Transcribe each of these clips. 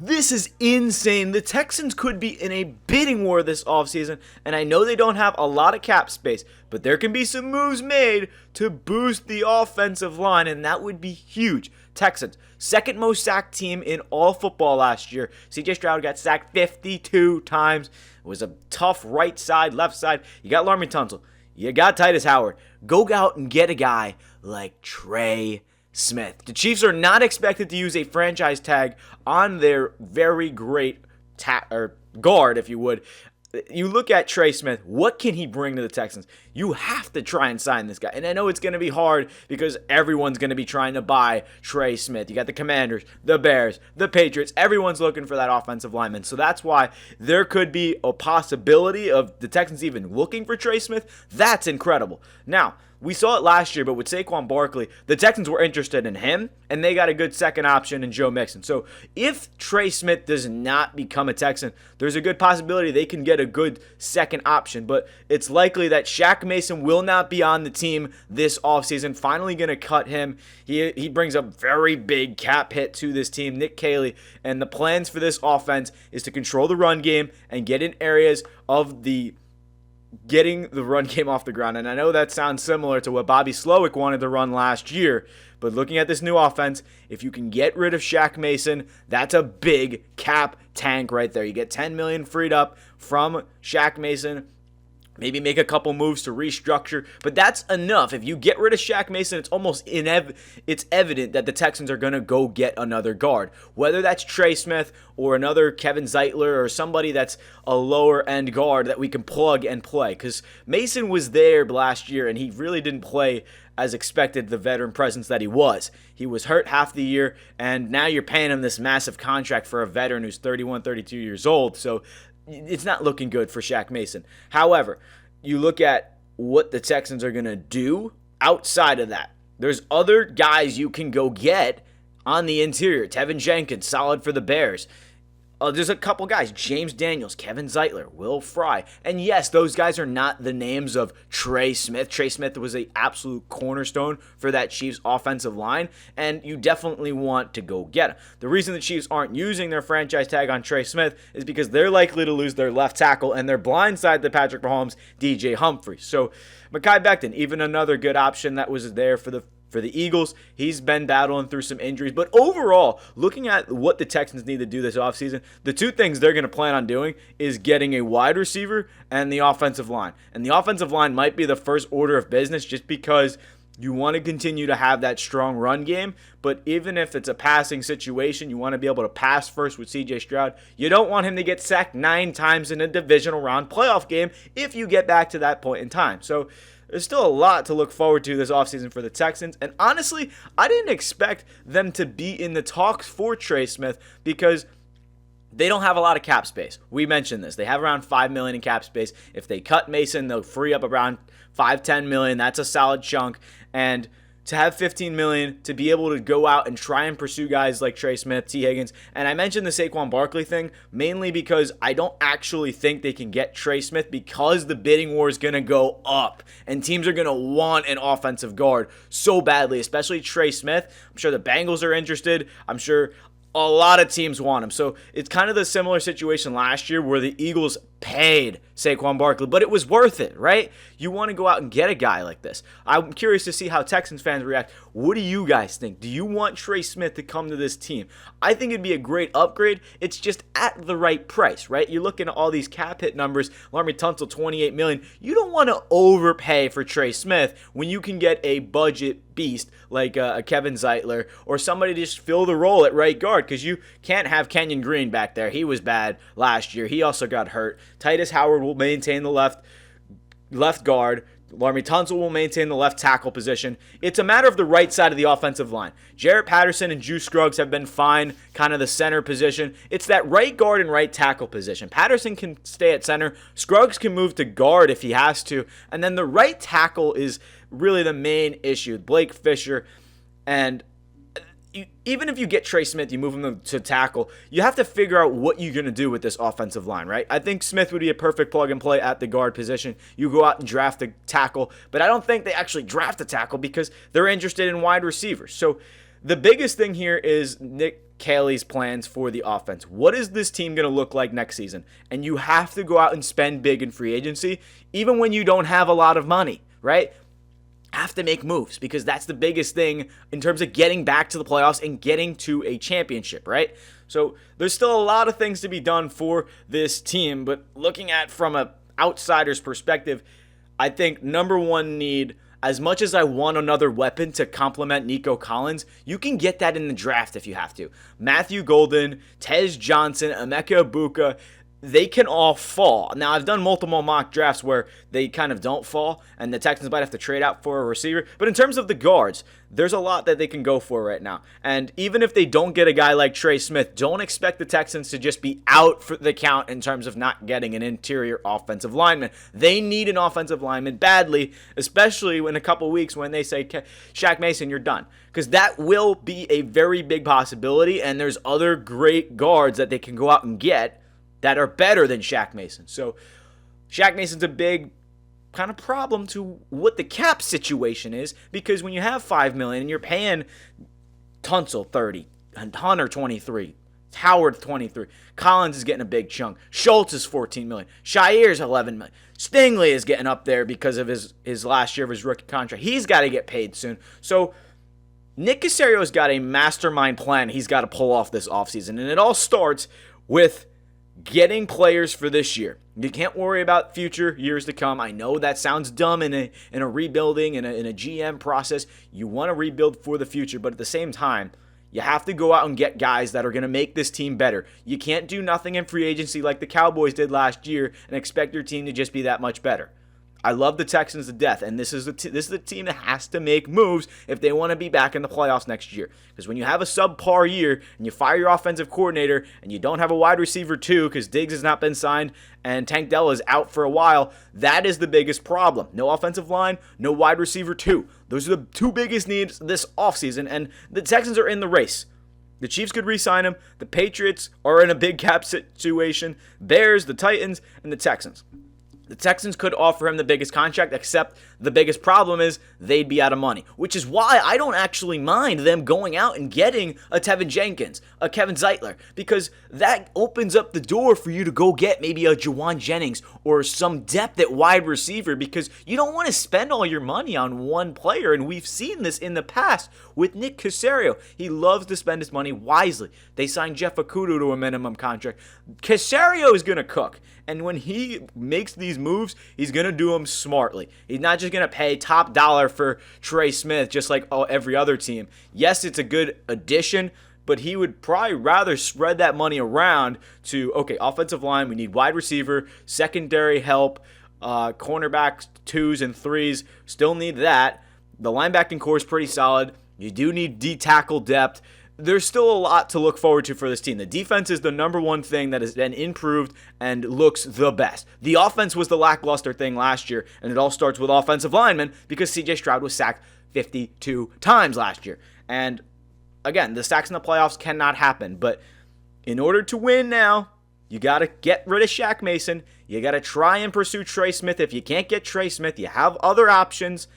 This is insane. The Texans could be in a bidding war this offseason, and I know they don't have a lot of cap space, but there can be some moves made to boost the offensive line, and that would be huge. Texans, second most sacked team in all football last year. CJ Stroud got sacked 52 times. It was a tough right side, left side. You got Laremy Tunsil. You got Titus Howard. Go out and get a guy like Trey Smith. The Chiefs are not expected to use a franchise tag on their very great guard, if you would. You look at Trey Smith, what can he bring to the Texans? You have to try and sign this guy. And I know it's going to be hard because everyone's going to be trying to buy Trey Smith. You got the Commanders, the Bears, the Patriots. Everyone's looking for that offensive lineman. So that's why there could be a possibility of the Texans even looking for Trey Smith. That's incredible. Now, we saw it last year, but with Saquon Barkley, the Texans were interested in him, and they got a good second option in Joe Mixon. So if Trey Smith does not become a Texan, there's a good possibility they can get a good second option. But it's likely that Shaq Mason will not be on the team this offseason. Finally going to cut him. He brings a very big cap hit to this team, Nick Caley. And the plans for this offense is to control the run game and get in areas of getting the run game off the ground. And I know that sounds similar to what Bobby Slowick wanted to run last year, but looking at this new offense, if you can get rid of Shaq Mason, that's a big cap tank right there. You get $10 million freed up from Shaq Mason. Maybe make a couple moves to restructure, but that's enough. If you get rid of Shaq Mason, it's almost it's evident that the Texans are going to go get another guard, whether that's Trey Smith or another Kevin Zeitler or somebody that's a lower-end guard that we can plug and play, because Mason was there last year, and he really didn't play as expected, the veteran presence that he was. He was hurt half the year, and now you're paying him this massive contract for a veteran who's 31, 32 years old, so it's not looking good for Shaq Mason. However, you look at what the Texans are going to do outside of that. There's other guys you can go get on the interior. Tevin Jenkins, solid for the Bears. There's a couple guys, James Daniels, Kevin Zeitler, Will Fry. And yes, those guys are not the names of Trey Smith. Trey Smith was an absolute cornerstone for that Chiefs offensive line, and you definitely want to go get him. The reason the Chiefs aren't using their franchise tag on Trey Smith is because they're likely to lose their left tackle, and they're blindside the Patrick Mahomes, DJ Humphrey. So Mekhi Becton, even another good option that was there for the Eagles. He's been battling through some injuries. But overall, looking at what the Texans need to do this offseason, the two things they're going to plan on doing is getting a wide receiver and the offensive line. And the offensive line might be the first order of business just because you want to continue to have that strong run game. But even if it's a passing situation, you want to be able to pass first with CJ Stroud. You don't want him to get sacked 9 times in a divisional round playoff game if you get back to that point in time. So there's still a lot to look forward to this offseason for the Texans. And honestly, I didn't expect them to be in the talks for Trey Smith because they don't have a lot of cap space. We mentioned this. They have around $5 million in cap space. If they cut Mason, they'll free up around $5-10 million. That's a solid chunk. And to have $15 million, to be able to go out and try and pursue guys like Trey Smith, T. Higgins. And I mentioned the Saquon Barkley thing mainly because I don't actually think they can get Trey Smith because the bidding war is going to go up. And teams are going to want an offensive guard so badly, especially Trey Smith. I'm sure the Bengals are interested. I'm sure a lot of teams want him. So it's kind of the similar situation last year where the Eagles paid Saquon Barkley, but it was worth it, right? You want to go out and get a guy like this. I'm curious to see how Texans fans react. What do you guys think? Do you want Trey Smith to come to this team? I think it'd be a great upgrade. It's just at the right price, right? You're looking at all these cap hit numbers. Laremy Tunsil, $28 million. You don't want to overpay for Trey Smith when you can get a budget beast like a Kevin Zeitler or somebody to just fill the role at right guard, because you can't have Kenyon Green back there. He was bad last year. He also got hurt. Titus Howard will maintain the left guard. Laremy Tunsil will maintain the left tackle position. It's a matter of the right side of the offensive line. Jarrett Patterson and Juice Scruggs have been fine, kind of the center position. It's that right guard and right tackle position. Patterson can stay at center. Scruggs can move to guard if he has to. And then the right tackle is really the main issue. Blake Fisher. And even if you get Trey Smith, you move him to tackle, you have to figure out what you're going to do with this offensive line, right? I think Smith would be a perfect plug and play at the guard position. You go out and draft a tackle, but I don't think they actually draft a tackle because they're interested in wide receivers. So the biggest thing here is Nick Caley's plans for the offense. What is this team going to look like next season? And you have to go out and spend big in free agency, even when you don't have a lot of money, right? Have to make moves, because that's the biggest thing in terms of getting back to the playoffs and getting to a championship, right? So there's still a lot of things to be done for this team, but looking at from an outsider's perspective, I think number one need, as much as I want another weapon to complement Nico Collins, you can get that in the draft if you have to. Matthew Golden, Tez Johnson, Emeka Ibuka, they can all fall. Now, I've done multiple mock drafts where they kind of don't fall, and the Texans might have to trade out for a receiver. But in terms of the guards, there's a lot that they can go for right now. And even if they don't get a guy like Trey Smith, don't expect the Texans to just be out for the count in terms of not getting an interior offensive lineman. They need an offensive lineman badly, especially in a couple weeks when they say, Shaq Mason, you're done. Because that will be a very big possibility, and there's other great guards that they can go out and get that are better than Shaq Mason. So Shaq Mason's a big kind of problem to what the cap situation is, because when you have $5 million and you're paying Tunsil 30, Hunter 23, Howard 23, Collins is getting a big chunk, Schultz is $14 million, Shire's $11 million, Stingley is getting up there because of his last year of his rookie contract. He's got to get paid soon. So Nick Caserio's got a mastermind plan he's got to pull off this offseason, and it all starts with getting players for this year. You can't worry about future years to come. I know that sounds dumb in a rebuilding, in a GM process. You want to rebuild for the future, but at the same time, you have to go out and get guys that are going to make this team better. You can't do nothing in free agency like the Cowboys did last year and expect your team to just be that much better. I love the Texans to death, and this is the team that has to make moves if they want to be back in the playoffs next year. Because when you have a subpar year and you fire your offensive coordinator and you don't have a wide receiver too, because Diggs has not been signed and Tank Dell is out for a while, that is the biggest problem. No offensive line, no wide receiver too. Those are the two biggest needs this offseason, and the Texans are in the race. The Chiefs could re-sign him. The Patriots are in a big cap situation. Bears, the Titans, and the Texans. The Texans could offer him the biggest contract, except the biggest problem is they'd be out of money, which is why I don't actually mind them going out and getting a Tevin Jenkins, a Kevin Zeitler, because that opens up the door for you to go get maybe a Juwan Jennings or some depth at wide receiver, because you don't want to spend all your money on one player, and we've seen this in the past with Nick Caserio. He loves to spend his money wisely. They signed Jeff Okudah to a minimum contract. Caserio is going to cook. And when he makes these moves, he's going to do them smartly. He's not just going to pay top dollar for Trey Smith just like every other team. Yes, it's a good addition, but he would probably rather spread that money around to, okay, offensive line, we need wide receiver, secondary help, cornerbacks, 2s and 3s, still need that. The linebacking core is pretty solid. You do need D-tackle depth. There's still a lot to look forward to for this team. The defense is the number one thing that has been improved and looks the best. The offense was the lackluster thing last year, and it all starts with offensive linemen because C.J. Stroud was sacked 52 times last year. And again, the sacks in the playoffs cannot happen, but in order to win now, you got to get rid of Shaq Mason. You got to try and pursue Trey Smith. If you can't get Trey Smith, you have other options.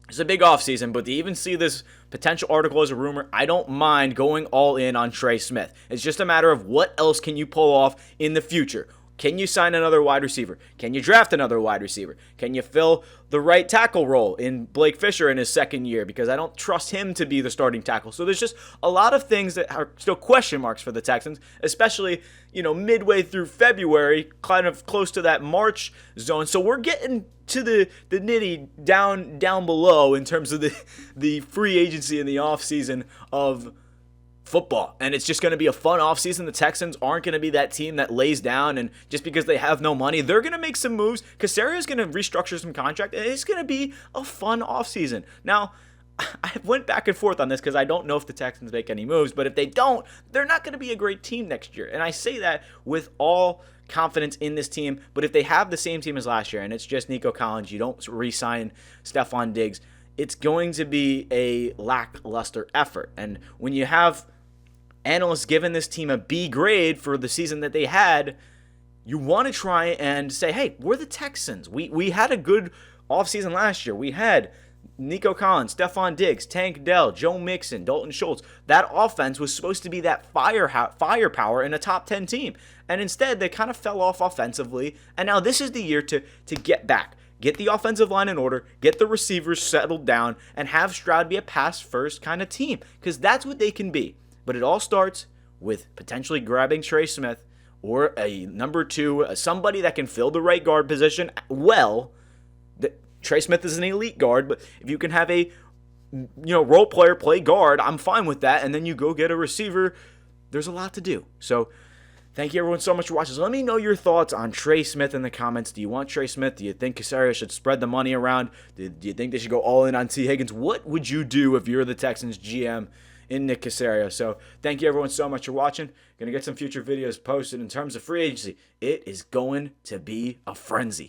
It's a big offseason, but to even see this potential article as a rumor, I don't mind going all in on Trey Smith. It's just a matter of what else can you pull off in the future. Can you sign another wide receiver? Can you draft another wide receiver? Can you fill the right tackle role in Blake Fisher in his second year? Because I don't trust him to be the starting tackle. So there's just a lot of things that are still question marks for the Texans, especially, midway through February, kind of close to that March zone. So we're getting to the nitty down below in terms of the free agency and the offseason of football, and it's just going to be a fun offseason. The Texans aren't going to be that team that lays down, and just because they have no money, they're going to make some moves. Caserio's going to restructure some contract, and it's going to be a fun offseason. Now, I went back and forth on this because I don't know if the Texans make any moves, but if they don't, they're not going to be a great team next year, and I say that with all confidence in this team. But if they have the same team as last year, and it's just Nico Collins, you don't re-sign Stephon Diggs, it's going to be a lackluster effort. And when you have analysts giving this team a B grade for the season that they had, you want to try and say, hey, we're the Texans. We had a good offseason last year. We had Nico Collins, Stephon Diggs, Tank Dell, Joe Mixon, Dalton Schultz. That offense was supposed to be that firepower in a top 10 team. And instead, they kind of fell off offensively. And now this is the year to get back. Get the offensive line in order, get the receivers settled down, and have Stroud be a pass-first kind of team. Because that's what they can be. But it all starts with potentially grabbing Trey Smith or a number 2, somebody that can fill the right guard position well. Trey Smith is an elite guard, but if you can have a role player play guard, I'm fine with that. And then you go get a receiver. There's a lot to do. So thank you everyone so much for watching. So let me know your thoughts on Trey Smith in the comments. Do you want Trey Smith? Do you think Caserio should spread the money around? Do you think they should go all in on T. Higgins? What would you do if you're the Texans GM in Nick Caserio? So thank you everyone so much for watching. Going to get some future videos posted in terms of free agency. It is going to be a frenzy.